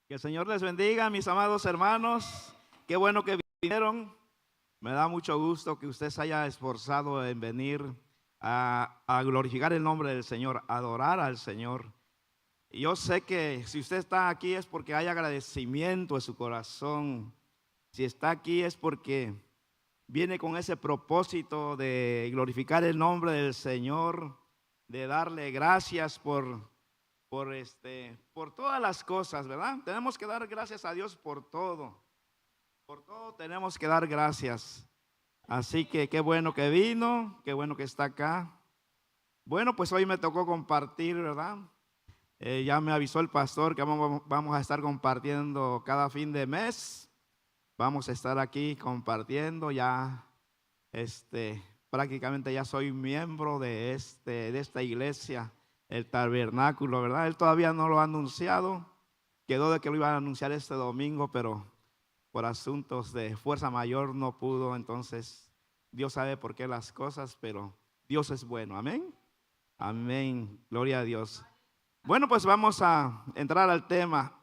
Que el Señor les bendiga, mis amados hermanos. Qué bueno que vinieron. Me da mucho gusto que usted se haya esforzado en venir a glorificar el nombre del Señor, a adorar al Señor. Y yo sé que si usted está aquí es porque hay agradecimiento en su corazón. Si está aquí es porque viene con ese propósito de glorificar el nombre del Señor, de darle gracias por todas las cosas, ¿verdad? Tenemos que dar gracias a Dios por todo tenemos que dar gracias. Así que qué bueno que vino, qué bueno que está acá. Bueno, pues hoy me tocó compartir, ¿verdad? Ya me avisó el pastor que vamos a estar compartiendo cada fin de mes. Vamos a estar aquí compartiendo ya, prácticamente ya soy miembro de esta iglesia, el tabernáculo, ¿verdad? Él todavía no lo ha anunciado, quedó de que lo iba a anunciar este domingo, pero por asuntos de fuerza mayor no pudo. Entonces Dios sabe por qué las cosas, pero Dios es bueno, amén, amén, gloria a Dios. Bueno, pues vamos a entrar al tema.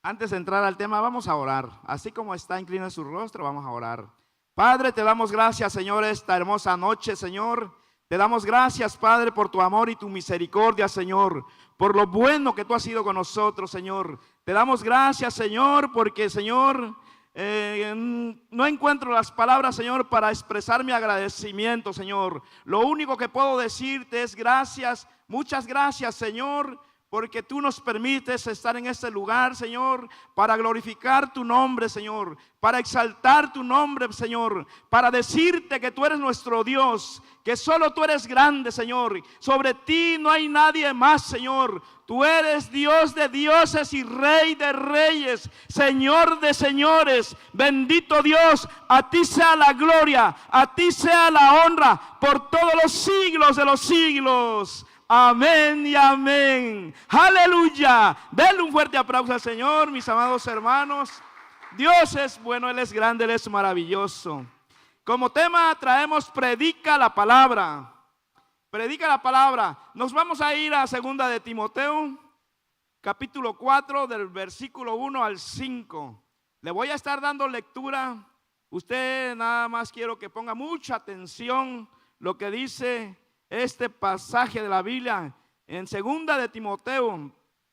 Antes de entrar al tema, vamos a orar. Así como está, inclina su rostro, vamos a orar. Padre, te damos gracias, Señor, esta hermosa noche, Señor. Te damos gracias, Padre, por tu amor y tu misericordia, Señor, por lo bueno que tú has sido con nosotros, Señor. Te damos gracias, Señor, porque, Señor, no encuentro las palabras, Señor, para expresar mi agradecimiento, Señor. Lo único que puedo decirte es gracias, muchas gracias, Señor, porque tú nos permites estar en este lugar, Señor, para glorificar tu nombre, Señor, para exaltar tu nombre, Señor, para decirte que tú eres nuestro Dios, que solo tú eres grande, Señor. Sobre ti no hay nadie más, Señor. Tú eres Dios de dioses y Rey de reyes, Señor de señores. Bendito Dios, a ti sea la gloria, a ti sea la honra por todos los siglos de los siglos. Amén y amén. Aleluya. Denle un fuerte aplauso al Señor, mis amados hermanos. Dios es bueno, Él es grande, Él es maravilloso. Como tema traemos predica la palabra. Predica la palabra. Nos vamos a ir a 2 de Timoteo, capítulo 4, del versículo 1 al 5. Le voy a estar dando lectura. Usted nada más quiero que ponga mucha atención lo que dice este pasaje de la Biblia en 2 de Timoteo,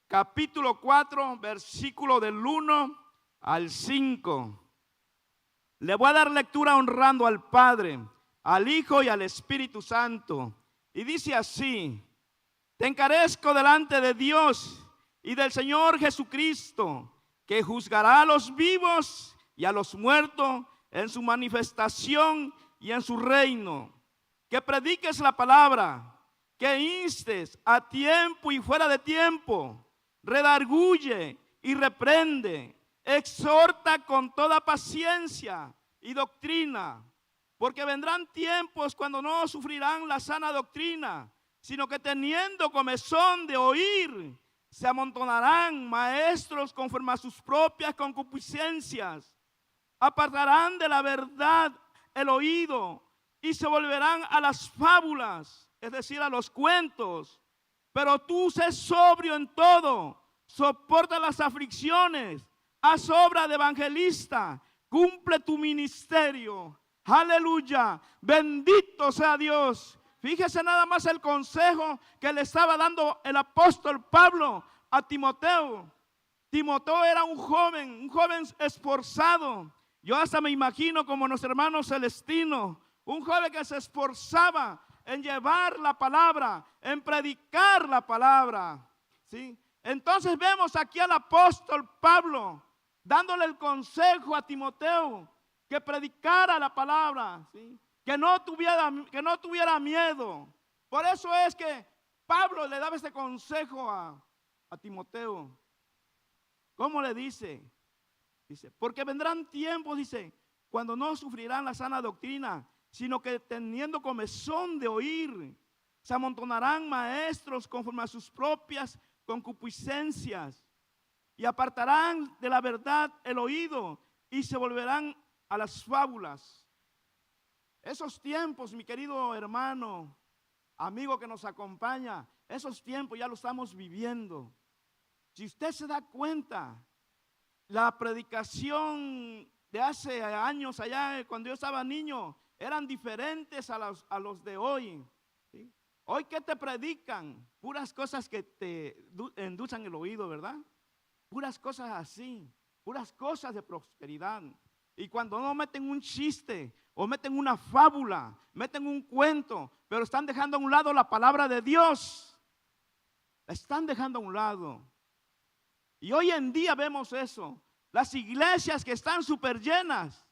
capítulo 4, versículo del 1 al 5. Le voy a dar lectura honrando al Padre, al Hijo y al Espíritu Santo. Y dice así: te encarezco delante de Dios y del Señor Jesucristo, que juzgará a los vivos y a los muertos en su manifestación y en su reino. Que prediques la palabra, que instes a tiempo y fuera de tiempo, redarguye y reprende, exhorta con toda paciencia y doctrina, porque vendrán tiempos cuando no sufrirán la sana doctrina, sino que teniendo comezón de oír, se amontonarán maestros conforme a sus propias concupiscencias, apartarán de la verdad el oído y se volverán a las fábulas, es decir, a los cuentos. Pero tú sé sobrio en todo, soporta las aflicciones, haz obra de evangelista, cumple tu ministerio. Aleluya, bendito sea Dios. Fíjese nada más el consejo que le estaba dando el apóstol Pablo a Timoteo. Timoteo era un joven esforzado. Yo hasta me imagino como nuestro hermano Celestino, un joven que se esforzaba en llevar la palabra, en predicar la palabra, ¿sí? Entonces vemos aquí al apóstol Pablo dándole el consejo a Timoteo que predicara la palabra, ¿sí? Que no tuviera miedo. Por eso es que Pablo le daba este consejo a Timoteo. ¿Cómo le dice? Dice, porque vendrán tiempos, dice, cuando no sufrirán la sana doctrina, sino que teniendo comezón de oír, se amontonarán maestros conforme a sus propias concupiscencias, y apartarán de la verdad el oído, y se volverán a las fábulas. Esos tiempos, mi querido hermano, amigo que nos acompaña, esos tiempos ya los estamos viviendo. Si usted se da cuenta, la predicación de hace años allá, cuando yo estaba niño, eran diferentes a los de hoy. ¿Sí? Hoy, ¿qué te predican? Puras cosas que te endulzan el oído, ¿verdad? Puras cosas así, puras cosas de prosperidad. Y cuando no meten un chiste o meten una fábula, meten un cuento, pero están dejando a un lado la palabra de Dios. La están dejando a un lado. Y hoy en día vemos eso. Las iglesias que están súper llenas,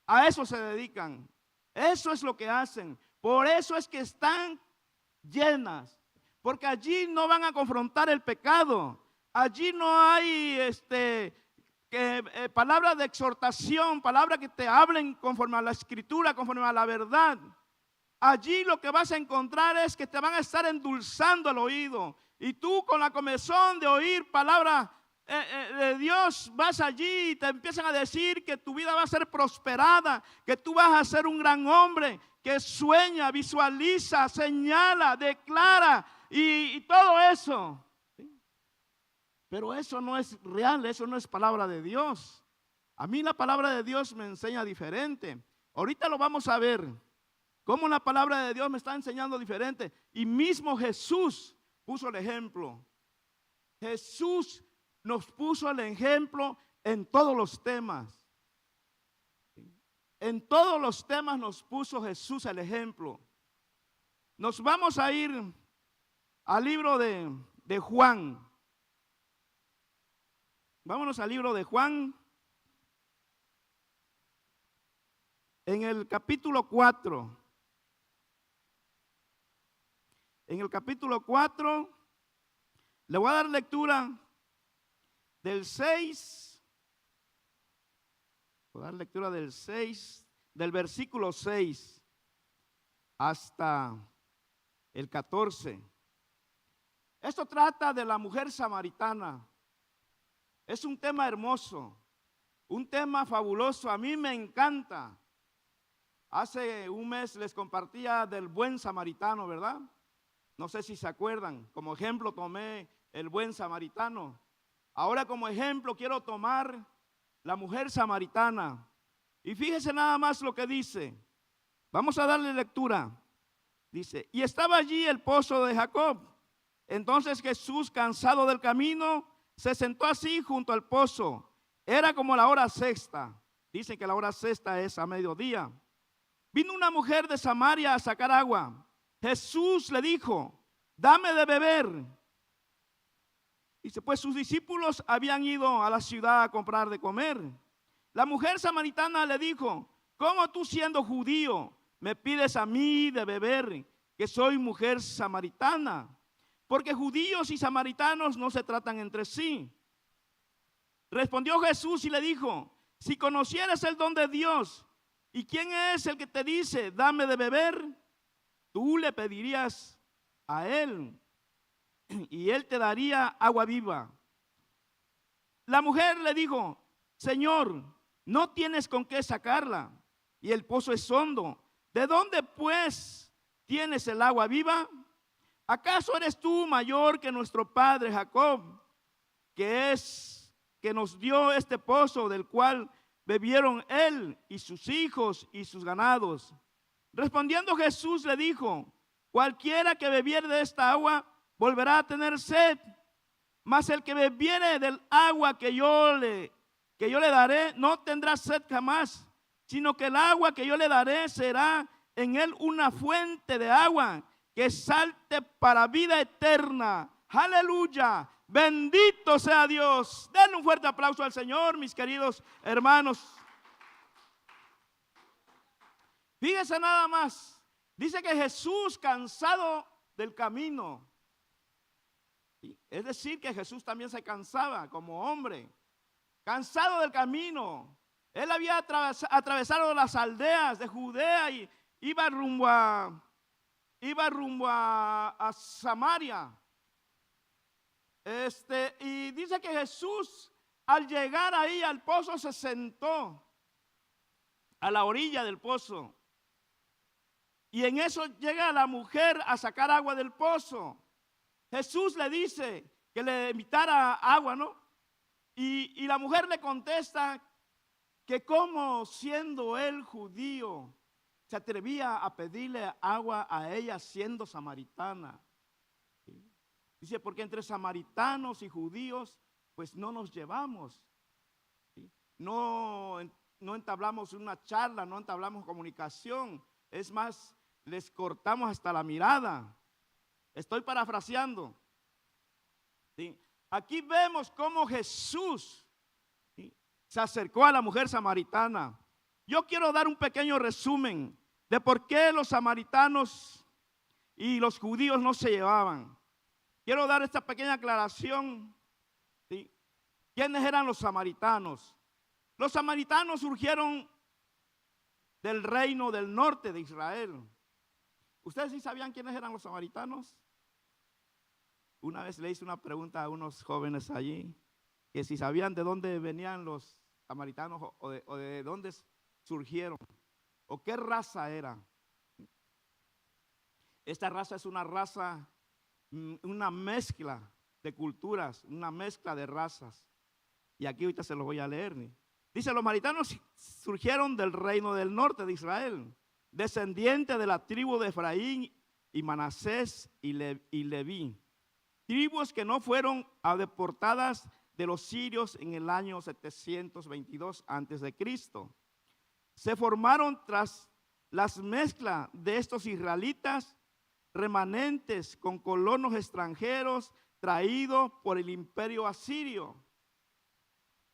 a eso se dedican. Eso es lo que hacen. Por eso es que están llenas. Porque allí no van a confrontar el pecado. Allí no hay palabras de exhortación, palabras que te hablen conforme a la escritura, conforme a la verdad. Allí lo que vas a encontrar es que te van a estar endulzando el oído. Y tú con la comezón de oír palabras de Dios vas allí y te empiezan a decir que tu vida va a ser prosperada, que tú vas a ser un gran hombre, que sueña, visualiza, señala, declara y todo eso. Pero eso no es real, eso no es palabra de Dios. A mí la palabra de Dios me enseña diferente. Ahorita lo vamos a ver, cómo la palabra de Dios me está enseñando diferente. Y mismo Jesús puso el ejemplo. Jesús nos puso el ejemplo en todos los temas. En todos los temas nos puso Jesús el ejemplo. Nos vamos a ir al libro de Juan. Vámonos al libro de Juan, en el capítulo 4. En el capítulo 4, le voy a dar lectura del 6, voy a dar lectura del 6, del versículo 6 hasta el 14. Esto trata de la mujer samaritana. Es un tema hermoso, un tema fabuloso, a mí me encanta. Hace un mes les compartía del buen samaritano, ¿verdad? No sé si se acuerdan, como ejemplo tomé el buen samaritano. Ahora como ejemplo quiero tomar la mujer samaritana. Y fíjese nada más lo que dice. Vamos a darle lectura. Dice, y estaba allí el pozo de Jacob. Entonces Jesús, cansado del camino, se sentó así junto al pozo. Era como la hora sexta. Dicen que la hora sexta es a mediodía. Vino una mujer de Samaria a sacar agua. Jesús le dijo, dame de beber. Dice, pues sus discípulos habían ido a la ciudad a comprar de comer. La mujer samaritana le dijo, ¿cómo tú siendo judío me pides a mí de beber, que soy mujer samaritana? Porque judíos y samaritanos no se tratan entre sí. Respondió Jesús y le dijo, si conocieras el don de Dios, ¿y quién es el que te dice, dame de beber? Tú le pedirías a él, y él te daría agua viva. La mujer le dijo, Señor, no tienes con qué sacarla, y el pozo es hondo. ¿De dónde pues tienes el agua viva? ¿Acaso eres tú mayor que nuestro padre Jacob, que nos dio este pozo del cual bebieron él y sus hijos y sus ganados? Respondiendo Jesús le dijo, cualquiera que bebiere de esta agua volverá a tener sed, mas el que bebiere del agua que yo le daré no tendrá sed jamás, sino que el agua que yo le daré será en él una fuente de agua que salte para vida eterna. Aleluya, bendito sea Dios. Denle un fuerte aplauso al Señor, mis queridos hermanos. Fíjese nada más, dice que Jesús, cansado del camino, es decir que Jesús también se cansaba como hombre, cansado del camino. Él había atravesado las aldeas de Judea y iba rumbo a Samaria. Y dice que Jesús, al llegar ahí al pozo, se sentó a la orilla del pozo. Y en eso llega la mujer a sacar agua del pozo. Jesús le dice que le invitara agua, ¿no? Y la mujer le contesta que como siendo él judío se atrevía a pedirle agua a ella siendo samaritana. ¿Sí? Dice, porque entre samaritanos y judíos pues no nos llevamos. ¿Sí? No entablamos una charla, no entablamos comunicación. Es más, les cortamos hasta la mirada. Estoy parafraseando. ¿Sí? Aquí vemos cómo Jesús, ¿sí?, se acercó a la mujer samaritana. Yo quiero dar un pequeño resumen de por qué los samaritanos y los judíos no se llevaban. Quiero dar esta pequeña aclaración. ¿Sí? ¿Quiénes eran los samaritanos? Los samaritanos surgieron del reino del norte de Israel. ¿Ustedes sí sabían quiénes eran los samaritanos? Una vez le hice una pregunta a unos jóvenes allí, que si sabían de dónde venían los samaritanos o de dónde surgieron, o qué raza eran. Esta raza es una raza, una mezcla de culturas, una mezcla de razas. Y aquí ahorita se los voy a leer. Dice, los samaritanos surgieron del reino del norte de Israel, descendientes de la tribu de Efraín y Manasés y Leví. Tribus que no fueron deportadas de los sirios en el año 722 a.C. Se formaron tras las mezclas de estos israelitas remanentes con colonos extranjeros traídos por el imperio asirio.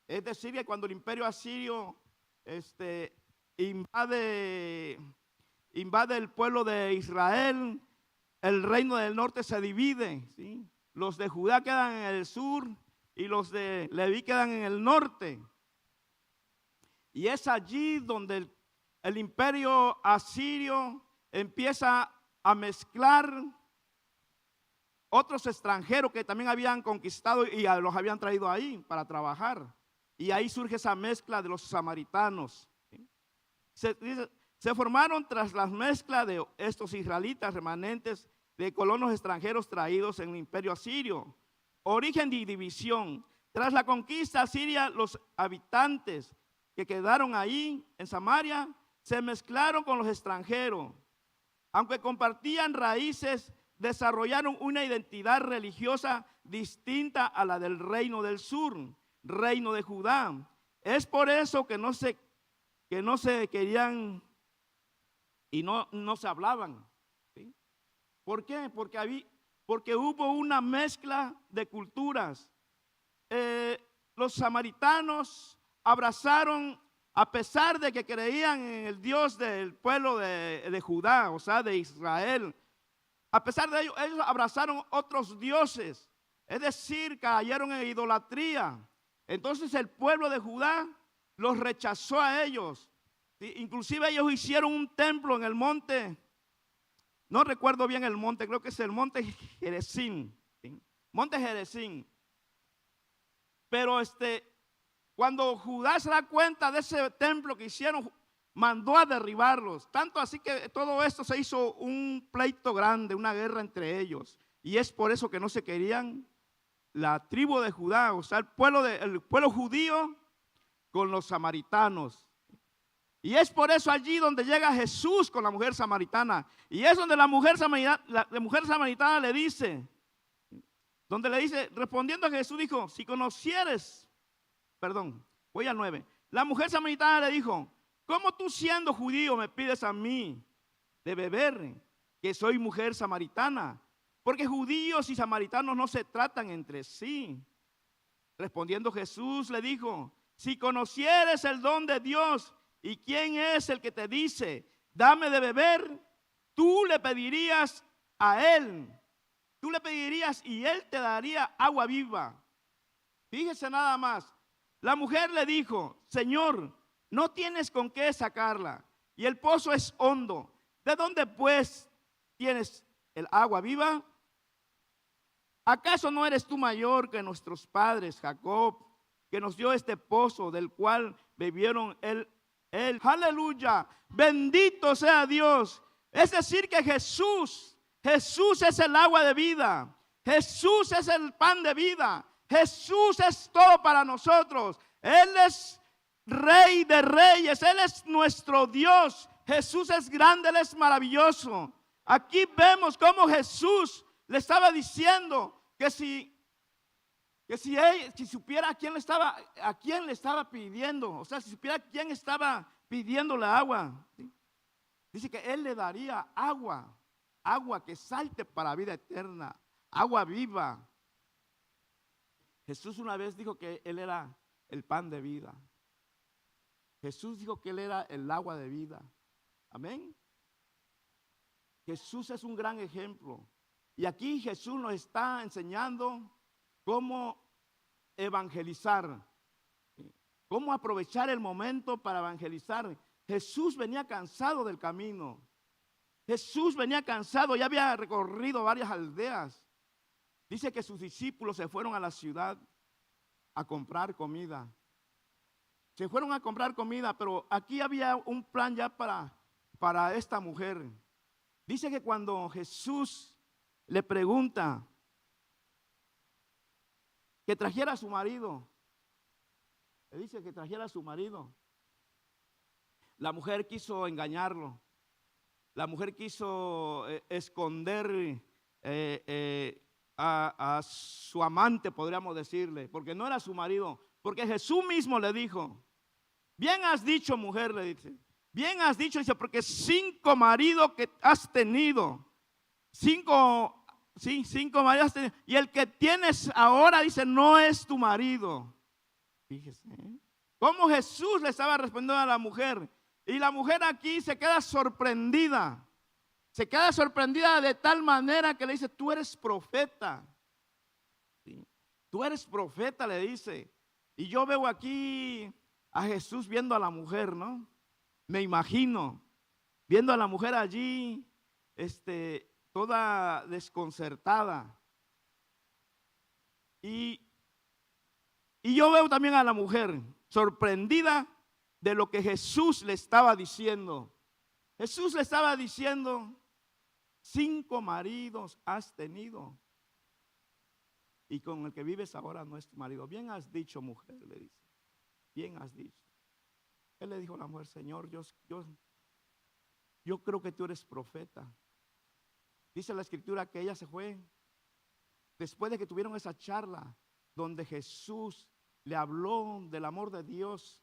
Es decir, que cuando el imperio asirio invade el pueblo de Israel, el reino del norte se divide, ¿sí? Los de Judá quedan en el sur y los de Leví quedan en el norte. Y es allí donde el imperio asirio empieza a mezclar otros extranjeros que también habían conquistado y los habían traído ahí para trabajar. Y ahí surge esa mezcla de los samaritanos. Se formaron tras las mezclas de estos israelitas remanentes de colonos extranjeros traídos en el imperio asirio. Origen y división. Tras la conquista asiria, los habitantes que quedaron ahí en Samaria se mezclaron con los extranjeros. Aunque compartían raíces, desarrollaron una identidad religiosa distinta a la del reino del sur, reino de Judá. Es por eso que no se querían y no se hablaban. ¿Sí? ¿Por qué? Porque hubo una mezcla de culturas. Los samaritanos abrazaron, a pesar de que creían en el Dios del pueblo de Judá, o sea, de Israel. A pesar de ello, ellos abrazaron otros dioses, es decir, cayeron en idolatría. Entonces el pueblo de Judá los rechazó a ellos. Inclusive ellos hicieron un templo en el monte, no recuerdo bien el monte, creo que es el monte Gerizim, ¿sí? Monte Gerizim. Pero cuando Judá se da cuenta de ese templo que hicieron, mandó a derribarlos. Tanto así que todo esto se hizo un pleito grande, una guerra entre ellos. Y es por eso que no se querían la tribu de Judá, o sea, el pueblo judío con los samaritanos. Y es por eso allí donde llega Jesús con la mujer samaritana. Y es donde la mujer samaritana le dice, respondiendo a Jesús dijo, si conocieres, voy al 9. La mujer samaritana le dijo, ¿cómo tú siendo judío me pides a mí de beber, que soy mujer samaritana? Porque judíos y samaritanos no se tratan entre sí. Respondiendo Jesús le dijo, si conocieres el don de Dios y quién es el que te dice, dame de beber, tú le pedirías a él. Tú le pedirías y él te daría agua viva. Fíjese nada más. La mujer le dijo, Señor, no tienes con qué sacarla y el pozo es hondo. ¿De dónde pues tienes el agua viva? ¿Acaso no eres tú mayor que nuestros padres, Jacob, que nos dio este pozo del cual bebieron él? Aleluya, bendito sea Dios. Es decir que Jesús es el agua de vida. Jesús es el pan de vida. Jesús es todo para nosotros. Él es Rey de reyes. Él es nuestro Dios. Jesús es grande, Él es maravilloso. Aquí vemos cómo Jesús le estaba diciendo que si supiera a quién le estaba pidiendo, o sea, si supiera quién estaba pidiéndole agua, ¿sí? Dice que Él le daría agua que salte para vida eterna, agua viva. Jesús una vez dijo que Él era el pan de vida. Jesús dijo que Él era el agua de vida. Amén. Jesús es un gran ejemplo. Y aquí Jesús nos está enseñando cómo evangelizar, cómo aprovechar el momento para evangelizar. Jesús venía cansado del camino. Jesús venía cansado, ya había recorrido varias aldeas. Dice que sus discípulos se fueron a la ciudad a comprar comida. Se fueron a comprar comida, pero aquí había un plan ya para esta mujer. Dice que cuando Jesús le pregunta que trajera a su marido, le dice que trajera a su marido. La mujer quiso engañarlo. La mujer quiso esconder a su amante, podríamos decirle, porque no era su marido. Porque Jesús mismo le dijo, bien has dicho, mujer, le dice, bien has dicho, dice, porque 5 maridos que has tenido, 5 maridos has tenido, y el que tienes ahora, dice, no es tu marido. Fíjese, cómo Jesús le estaba respondiendo a la mujer. Y la mujer aquí se queda sorprendida. Se queda sorprendida de tal manera que le dice, tú eres profeta. ¿Sí? Tú eres profeta, le dice. Y yo veo aquí a Jesús viendo a la mujer, ¿no? Me imagino viendo a la mujer allí, toda desconcertada. Y yo veo también a la mujer sorprendida de lo que Jesús le estaba diciendo. Jesús le estaba diciendo, 5 maridos has tenido, y con el que vives ahora no es tu marido. Bien has dicho, mujer, le dice. Bien has dicho. Él le dijo a la mujer, Señor, yo creo que tú eres profeta. Dice la escritura que ella se fue después de que tuvieron esa charla donde Jesús le habló del amor de Dios.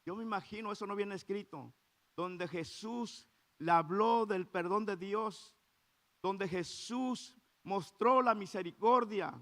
Yo me imagino, eso no viene escrito, donde Jesús le habló del perdón de Dios, donde Jesús mostró la misericordia.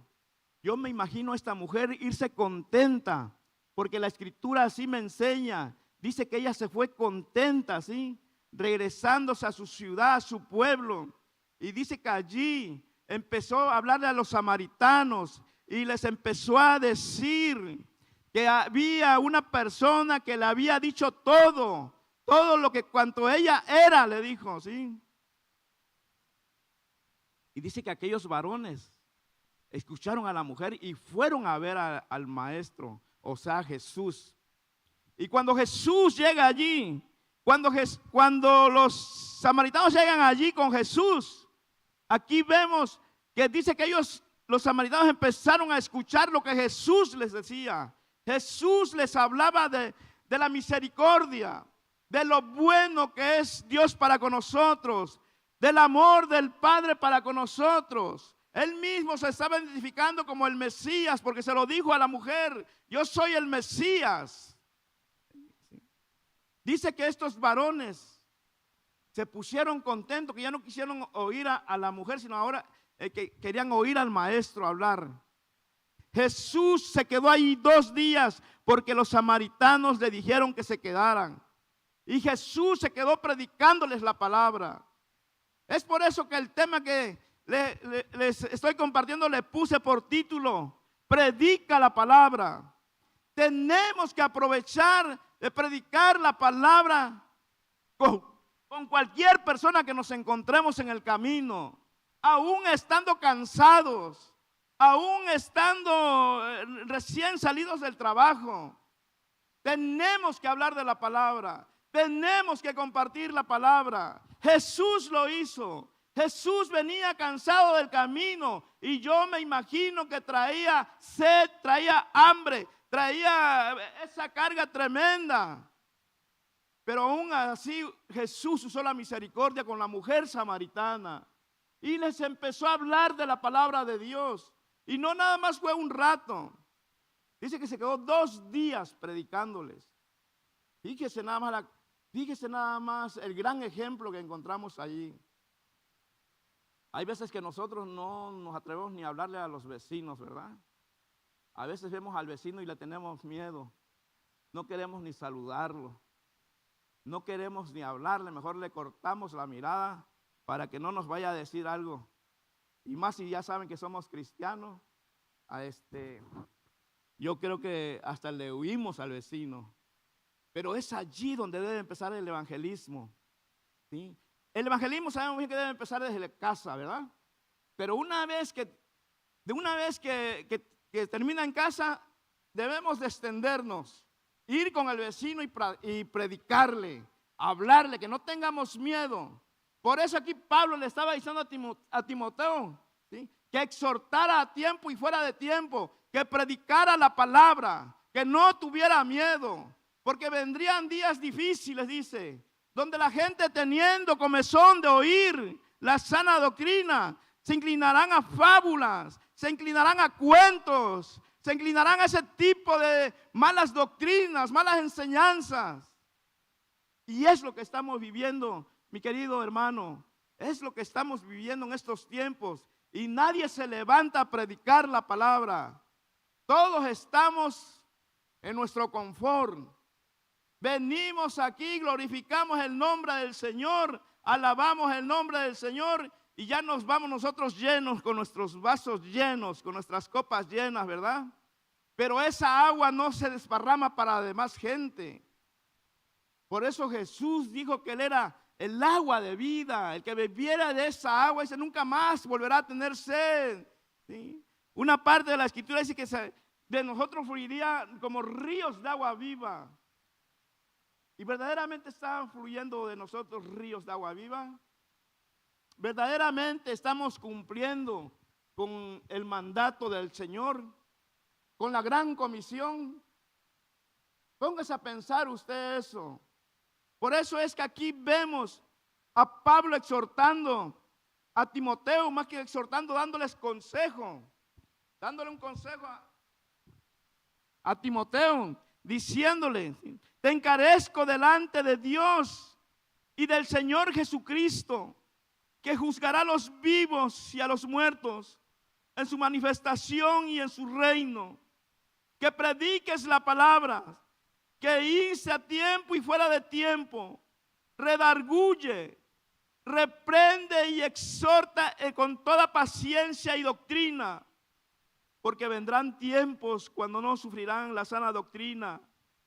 Yo me imagino a esta mujer irse contenta, porque la escritura así me enseña. Dice que ella se fue contenta, ¿sí? Regresándose a su ciudad, a su pueblo. Y dice que allí empezó a hablarle a los samaritanos y les empezó a decir que había una persona que le había dicho todo lo que cuanto ella era, le dijo, ¿sí? Y dice que aquellos varones escucharon a la mujer y fueron a ver al maestro, o sea, Jesús. Y cuando Jesús llega allí, cuando los samaritanos llegan allí con Jesús, aquí vemos que dice que los samaritanos empezaron a escuchar lo que Jesús les decía. Jesús les hablaba de la misericordia, de lo bueno que es Dios para con nosotros, del amor del Padre para con nosotros. Él mismo se estaba identificando como el Mesías, porque se lo dijo a la mujer, yo soy el Mesías. Dice que estos varones se pusieron contentos, que ya no quisieron oír a la mujer, sino ahora que querían oír al maestro hablar. Jesús se quedó ahí 2 días porque los samaritanos le dijeron que se quedaran. Y Jesús se quedó predicándoles la palabra. Es por eso que el tema que les estoy compartiendo le puse por título, predica la palabra. Tenemos que aprovechar de predicar la palabra con cualquier persona que nos encontremos en el camino, aún estando cansados, aún estando recién salidos del trabajo. Tenemos que hablar de la palabra, tenemos que compartir la palabra. Jesús lo hizo. Jesús venía cansado del camino y yo me imagino que traía sed, traía hambre, traía esa carga tremenda. Pero aún así Jesús usó la misericordia con la mujer samaritana y les empezó a hablar de la palabra de Dios. Y no nada más fue un rato. Dice que se quedó 2 días predicándoles. Fíjese nada más el gran ejemplo que encontramos allí. Hay veces que nosotros no nos atrevemos ni a hablarle a los vecinos, ¿verdad? A veces vemos al vecino y le tenemos miedo. No queremos ni saludarlo. No queremos ni hablarle. Mejor le cortamos la mirada para que no nos vaya a decir algo. Y más si ya saben que somos cristianos. Yo creo que hasta le huimos al vecino. Pero es allí donde debe empezar el evangelismo, ¿sí? El evangelismo sabemos bien que debe empezar desde la casa, ¿verdad? Pero una vez que termina en casa, debemos de extendernos, ir con el vecino y predicarle, hablarle, que no tengamos miedo. Por eso aquí Pablo le estaba diciendo a Timoteo, ¿sí?, que exhortara a tiempo y fuera de tiempo, que predicara la palabra, que no tuviera miedo, porque vendrían días difíciles, dice, donde la gente teniendo comezón de oír la sana doctrina, se inclinarán a fábulas, se inclinarán a cuentos, se inclinarán a ese tipo de malas doctrinas, malas enseñanzas. Y es lo que estamos viviendo, mi querido hermano, es lo que estamos viviendo en estos tiempos. Y nadie se levanta a predicar la palabra. Todos estamos en nuestro confort. Venimos aquí, glorificamos el nombre del Señor, alabamos el nombre del Señor y ya nos vamos nosotros llenos, con nuestros vasos llenos, con nuestras copas llenas, ¿verdad? Pero esa agua no se desparrama para la demás gente. Por eso Jesús dijo que Él era el agua de vida. El que bebiera de esa agua, ese nunca más volverá a tener sed, ¿sí? Una parte de la escritura dice que de nosotros fluiría como ríos de agua viva. ¿Y verdaderamente están fluyendo de nosotros ríos de agua viva? ¿Verdaderamente estamos cumpliendo con el mandato del Señor? ¿Con la gran comisión? Póngase a pensar usted eso. Por eso es que aquí vemos a Pablo exhortando a Timoteo, más que exhortando, dándoles consejo. Dándole un consejo a Timoteo, diciéndole: te encarezco delante de Dios y del Señor Jesucristo, que juzgará a los vivos y a los muertos en su manifestación y en su reino. Que prediques la palabra, que inste a tiempo y fuera de tiempo, redarguye, reprende y exhorta con toda paciencia y doctrina, porque vendrán tiempos cuando no sufrirán la sana doctrina,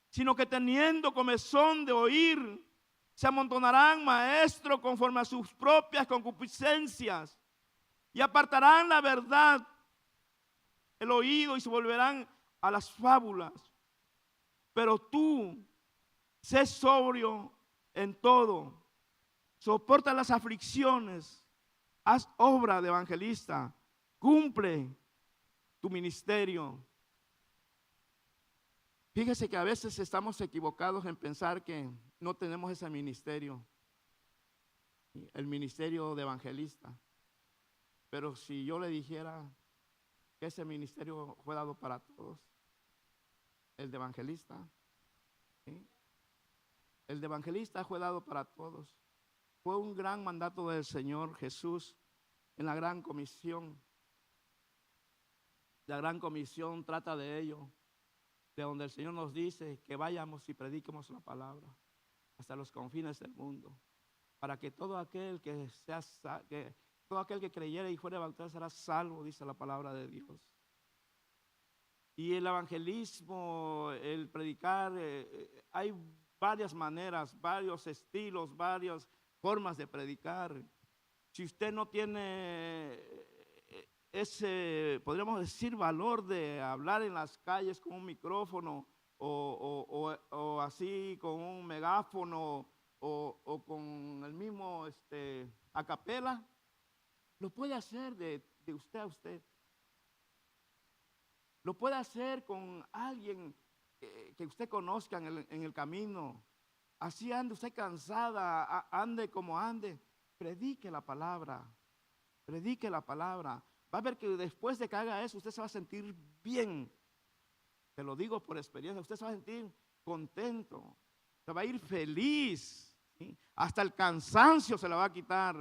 sino que teniendo comezón de oír, se amontonarán maestros conforme a sus propias concupiscencias y apartarán la verdad, el oído, y se volverán a las fábulas. Pero tú, sé sobrio en todo, soporta las aflicciones, haz obra de evangelista, cumple tu ministerio. Fíjese que a veces estamos equivocados en pensar que no tenemos ese ministerio, el ministerio de evangelista. Pero si yo le dijera que ese ministerio fue dado para todos, el de evangelista, ¿sí? El de evangelista fue dado para todos. Fue un gran mandato del Señor Jesús en la gran comisión. La gran comisión trata de ello, de donde el Señor nos dice que vayamos y prediquemos la palabra hasta los confines del mundo, para que todo aquel que creyere y fuere bautizado será salvo, dice la palabra de Dios. Y el evangelismo, el predicar, hay varias maneras, varios estilos, varias formas de predicar. Si usted no tiene ese, podríamos decir, valor de hablar en las calles con un micrófono o así con un megáfono o con el mismo a capela, lo puede hacer de usted a usted. Lo puede hacer con alguien que usted conozca en el camino. Así ande usted cansada, ande como ande. Predique la palabra. Predique la palabra. Va a ver que después de que haga eso, usted se va a sentir bien. Te lo digo por experiencia. Usted se va a sentir contento. Se va a ir feliz. ¿Sí? Hasta el cansancio se le va a quitar.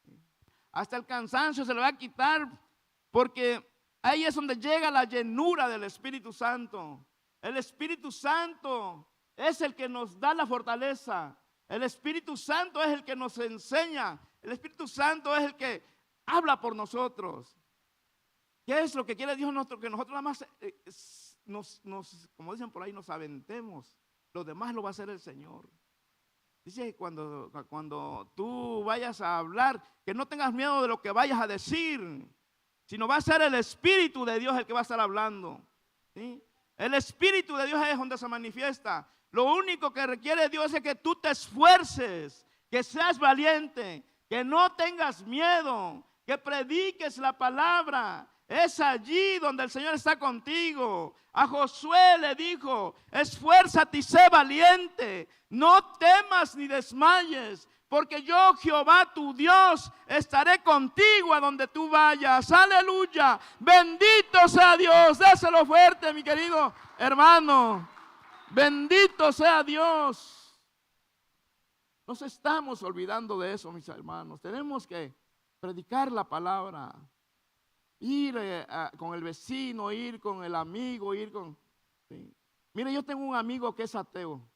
¿Sí? Hasta el cansancio se le va a quitar porque ahí es donde llega la llenura del Espíritu Santo. El Espíritu Santo es el que nos da la fortaleza. El Espíritu Santo es el que nos enseña. El Espíritu Santo es el que habla por nosotros. ¿Qué es lo que quiere Dios? Que nosotros nada más como dicen por ahí, nos aventemos. Lo demás lo va a hacer el Señor. Dice que cuando tú vayas a hablar, que no tengas miedo de lo que vayas a decir, sino va a ser el Espíritu de Dios el que va a estar hablando. ¿Sí? El Espíritu de Dios es donde se manifiesta. Lo único que requiere Dios es que tú te esfuerces, que seas valiente, que no tengas miedo, que prediques la palabra. Es allí donde el Señor está contigo. A Josué le dijo: esfuérzate y sé valiente, no temas ni desmayes, porque yo, Jehová tu Dios, estaré contigo a donde tú vayas. Aleluya, bendito sea Dios. Déselo fuerte, mi querido hermano. Bendito sea Dios. Nos estamos olvidando de eso, mis hermanos. Tenemos que predicar la palabra. Ir con el vecino, ir con el amigo, ¿sí? Mire, yo tengo un amigo que es ateo.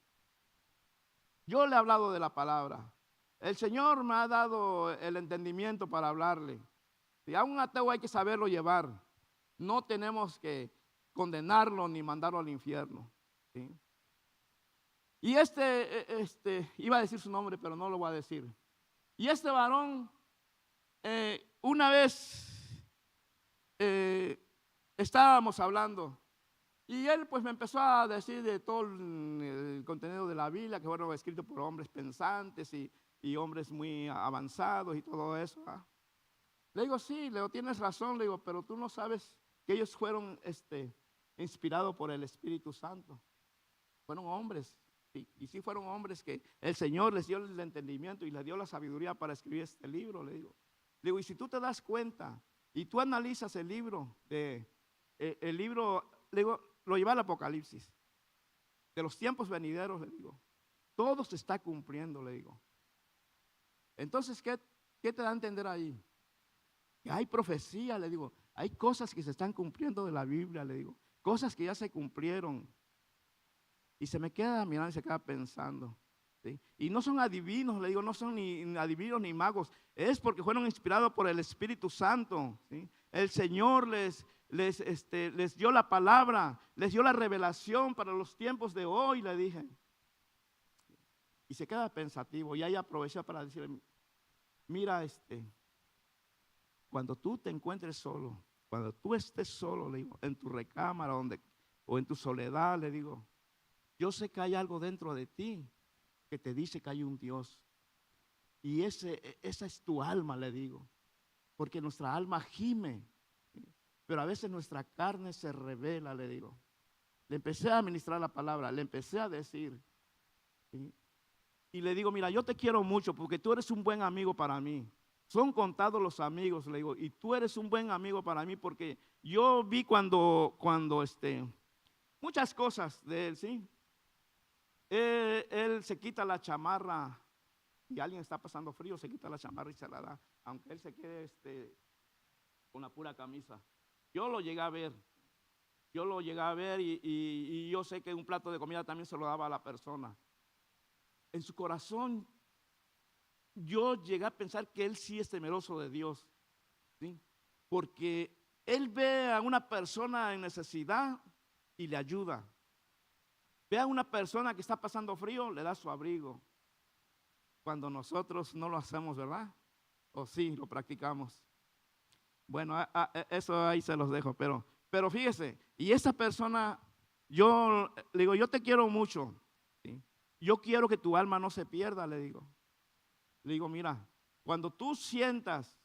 Yo le he hablado de la palabra. El Señor me ha dado el entendimiento para hablarle. Si a un ateo hay que saberlo llevar. No tenemos que condenarlo ni mandarlo al infierno. ¿Sí? Y iba a decir su nombre, pero no lo voy a decir. Y este varón, una vez estábamos hablando y él pues me empezó a decir de todo el contenido de la Biblia, que fueron escritos por hombres pensantes y hombres muy avanzados y todo eso. Le digo, sí, le digo, tienes razón, le digo, pero tú no sabes que ellos fueron inspirados por el Espíritu Santo. Fueron hombres, sí, y sí fueron hombres que el Señor les dio el entendimiento y les dio la sabiduría para escribir este libro, le digo. Le digo, y si tú te das cuenta y tú analizas el libro, le digo, lo lleva al Apocalipsis, de los tiempos venideros, le digo, todo se está cumpliendo, le digo. Entonces, ¿qué te da a entender ahí? Que hay profecía, le digo, hay cosas que se están cumpliendo de la Biblia, le digo, cosas que ya se cumplieron. Y se me queda mirando y se queda pensando. ¿Sí? Y no son adivinos, le digo, no son ni adivinos ni magos, es porque fueron inspirados por el Espíritu Santo. ¿Sí? El Señor les dio la palabra, les dio la revelación para los tiempos de hoy, le dije. Y se queda pensativo y ahí aproveché para decirle, mira, cuando tú te encuentres solo, cuando tú estés solo, le digo, en tu recámara o en tu soledad, le digo, yo sé que hay algo dentro de ti que te dice que hay un Dios. Y esa es tu alma, le digo. Porque nuestra alma gime, ¿sí? Pero a veces nuestra carne se revela, le digo. Le empecé a ministrar la palabra, le empecé a decir. ¿Sí? Y le digo, mira, yo te quiero mucho porque tú eres un buen amigo para mí. Son contados los amigos, le digo, y tú eres un buen amigo para mí porque yo vi cuando muchas cosas de él, ¿sí? Él se quita la chamarra y alguien está pasando frío, se quita la chamarra y se la da, aunque él se quede con la pura camisa. Yo lo llegué a ver y yo sé que un plato de comida también se lo daba a la persona. En su corazón yo llegué a pensar que él sí es temeroso de Dios, ¿sí? Porque él ve a una persona en necesidad y le ayuda. Ve a una persona que está pasando frío, le da su abrigo. Cuando nosotros no lo hacemos, ¿verdad? O sí, lo practicamos. Bueno, eso ahí se los dejo, pero fíjese, y esa persona, yo le digo, yo te quiero mucho, ¿sí? Yo quiero que tu alma no se pierda, le digo. Le digo, mira, cuando tú sientas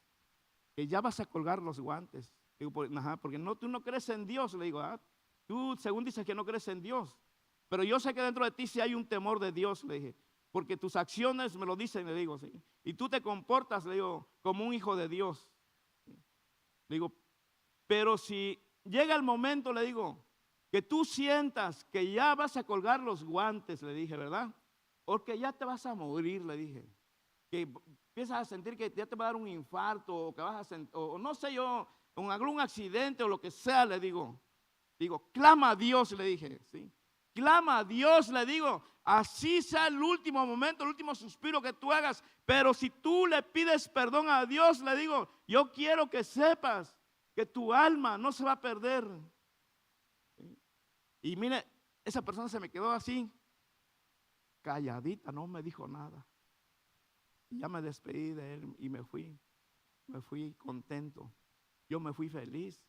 que ya vas a colgar los guantes. Digo, porque no, tú no crees en Dios. Le digo, tú según dices que no crees en Dios, pero yo sé que dentro de ti sí hay un temor de Dios, le dije, porque tus acciones me lo dicen, le digo, sí, y tú te comportas, le digo, como un hijo de Dios. Le digo, pero si llega el momento, le digo, que tú sientas que ya vas a colgar los guantes, le dije, ¿verdad? Porque ya te vas a morir, le dije, que empiezas a sentir que ya te va a dar un infarto, o que vas a sentir, o no sé yo, con algún accidente o lo que sea, le digo, clama a Dios, le dije, ¿sí? Clama a Dios, le digo, así sea el último momento, el último suspiro que tú hagas, pero si tú le pides perdón a Dios, le digo, yo quiero que sepas que tu alma no se va a perder. ¿Sí? Y mire, esa persona se me quedó así, calladita, no me dijo nada. Y ya me despedí de él y me fui contento. Yo me fui feliz,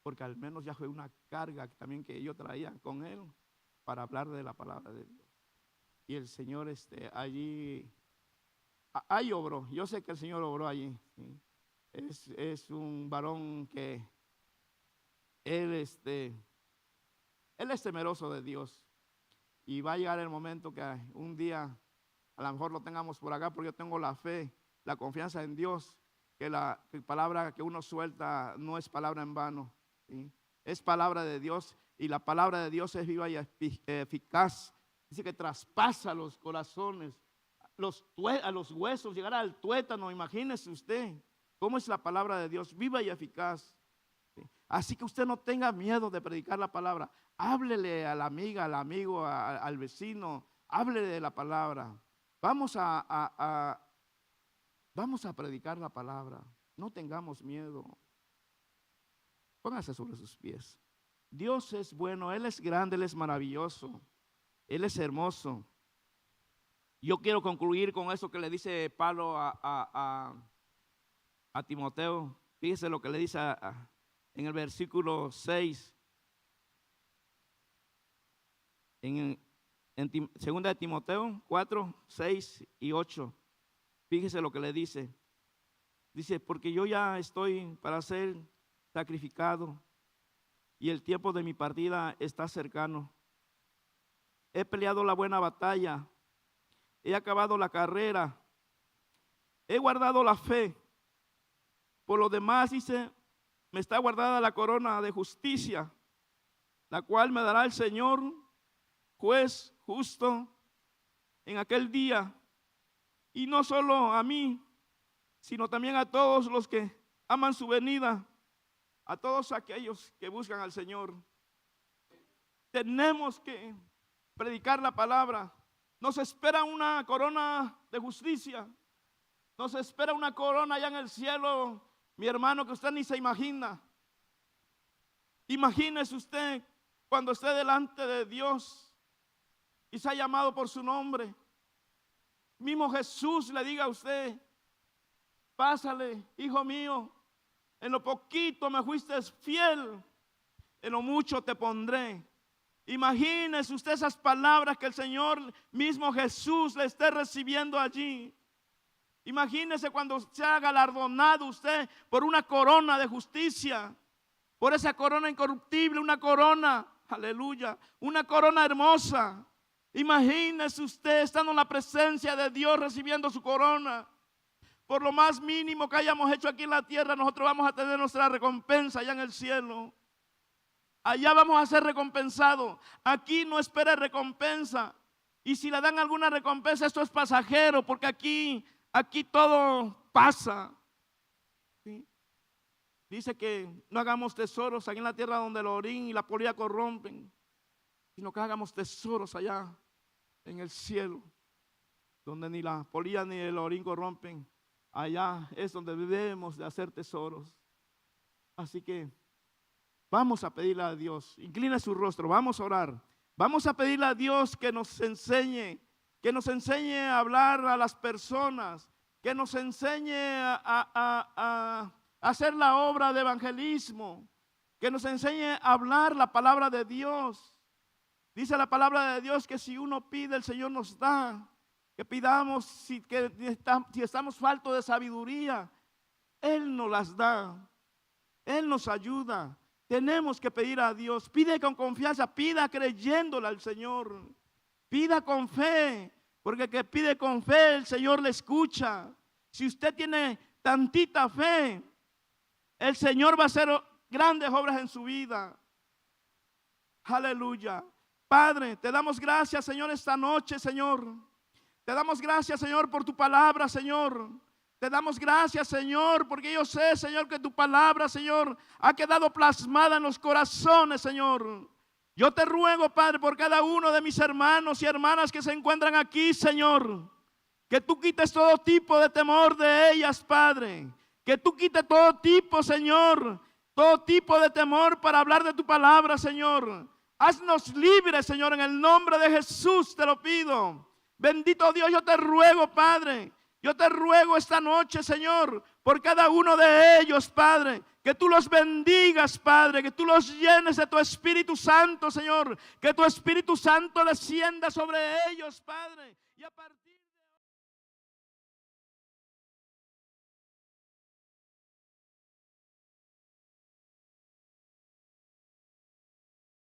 porque al menos ya fue una carga también que yo traía con él para hablar de la palabra de Dios. Y el Señor allí obró. Yo sé que el Señor obró allí. ¿Sí? Es un varón que él es temeroso de Dios. Y va a llegar el momento que un día a lo mejor lo tengamos por acá, porque yo tengo la fe, la confianza en Dios, que la palabra que uno suelta no es palabra en vano, ¿sí? Es palabra de Dios, y la palabra de Dios es viva y eficaz. Dice que traspasa los corazones, a los huesos, llegará al tuétano. Imagínese usted cómo es la palabra de Dios, viva y eficaz. ¿Sí? Así que usted no tenga miedo de predicar la palabra. Háblele a la amiga, al amigo, al vecino, háblele de la palabra. Vamos a predicar la palabra. No tengamos miedo. Póngase sobre sus pies. Dios es bueno, Él es grande, Él es maravilloso, Él es hermoso. Yo quiero concluir con eso que le dice Pablo a Timoteo. Fíjese lo que le dice en el versículo 6. En 2 de Timoteo 4, 6 y 8. Fíjese lo que le dice. Dice, porque yo ya estoy para ser sacrificado y el tiempo de mi partida está cercano. He peleado la buena batalla, he acabado la carrera, he guardado la fe. Por lo demás, dice, me está guardada la corona de justicia, la cual me dará el Señor, juez justo, en aquel día. Y no solo a mí, sino también a todos los que aman su venida, a todos aquellos que buscan al Señor. Tenemos que predicar la palabra. Nos espera una corona de justicia. Nos espera una corona allá en el cielo, mi hermano, que usted ni se imagina. Imagínese usted cuando esté delante de Dios y se ha llamado por su nombre. Mismo Jesús le diga a usted, pásale, hijo mío, en lo poquito me fuiste fiel, en lo mucho te pondré. Imagínese usted esas palabras que el Señor mismo Jesús le esté recibiendo allí. Imagínese cuando sea galardonado usted por una corona de justicia, por esa corona incorruptible, una corona, aleluya, una corona hermosa. Imagínese usted estando en la presencia de Dios recibiendo su corona. Por lo más mínimo que hayamos hecho aquí en la tierra, nosotros vamos a tener nuestra recompensa allá en el cielo. Allá vamos a ser recompensados. Aquí no espera recompensa. Y si le dan alguna recompensa, esto es pasajero, porque aquí todo pasa. ¿Sí? Dice que no hagamos tesoros aquí en la tierra donde el orín y la polilla corrompen, sino que hagamos tesoros allá en el cielo, donde ni la polilla ni el orín corrompen. Allá es donde debemos de hacer tesoros. Así que vamos a pedirle a Dios, inclina su rostro, vamos a orar. Vamos a pedirle a Dios que nos enseñe a hablar a las personas, que nos enseñe a hacer la obra de evangelismo, que nos enseñe a hablar la palabra de Dios. Dice la palabra de Dios que si uno pide, el Señor nos da. Que pidamos si estamos faltos de sabiduría, Él nos las da. Él nos ayuda. Tenemos que pedir a Dios. Pide con confianza, pida creyéndole al Señor. Pida con fe, porque el que pide con fe, el Señor le escucha. Si usted tiene tantita fe, el Señor va a hacer grandes obras en su vida. Aleluya. Padre, te damos gracias, Señor, esta noche, Señor. Te damos gracias, Señor, por tu palabra, Señor. Te damos gracias, Señor, porque yo sé, Señor, que tu palabra, Señor, ha quedado plasmada en los corazones, Señor. Yo te ruego, Padre, por cada uno de mis hermanos y hermanas que se encuentran aquí, Señor, que tú quites todo tipo de temor de ellas, Padre. Que tú quites todo tipo, Señor, todo tipo de temor para hablar de tu palabra, Señor. Haznos libres, Señor, en el nombre de Jesús te lo pido. Bendito Dios, yo te ruego, Padre. Yo te ruego esta noche, Señor, por cada uno de ellos, Padre, que tú los bendigas, Padre, que tú los llenes de tu Espíritu Santo, Señor, que tu Espíritu Santo descienda sobre ellos, Padre, y a partir